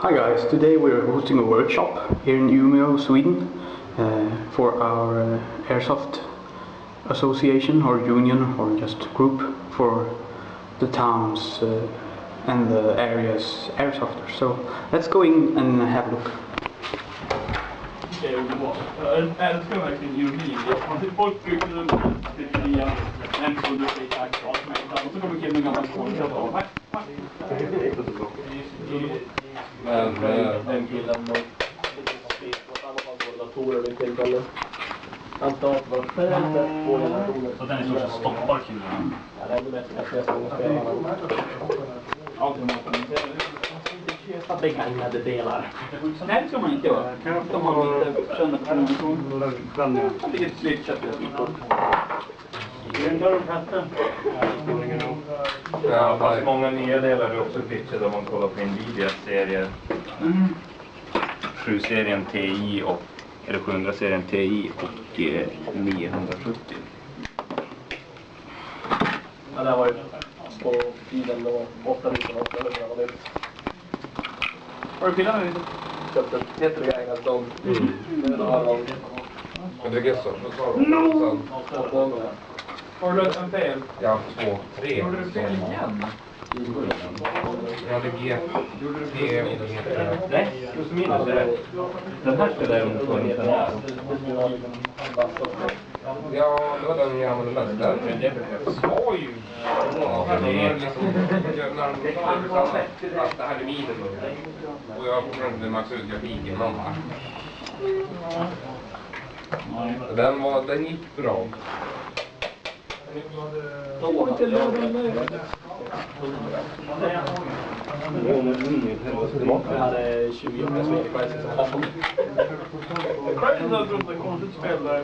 Hi guys, today we're hosting a workshop here in Umeå, Sweden for our Airsoft association or union or just group for the towns and the areas Airsofters. So let's go in and have a look. Jag älskar verkligen geologin. Folk brukar via en kunde säga tack och så kommer killen med gammal skål och bara men den killen var datorer vid tillfället. Han startade själv på generationer. Så den är så stoppar killen? Ja, det är det bästa jag ser som spelarna. Alltid måste man köpa begagnade delar. Nej, det ska man inte göra. De har lite kända personer. Det är ett slitköp. Är det en dörrplatta? Ja, fast många nya delar är också pitchade om man kollar på Nvidia-serier. 7-serien TI och eller 700-serien TI och 970. Ja, det var ju på tiden då 800 var det. Har du pillarna lite? Köpte jättebegagnat dem. Men det är så, vad sa du? Har du löst en fel? Ja, 2, 3. Gjorde du fel igen? Jag hade G, T och Nej, plus minus är det. Den här spelar jag runt på den här. Ja, det var den jag använde mest där. Men det behövs. Oj! Ja, det är liksom... Fast det här är minen och jag försökte maxa ut grafiken. Den gick bra. De var inte lödande. Jag hade 20 år med Sverige. Crisis har trott en konstigt spel där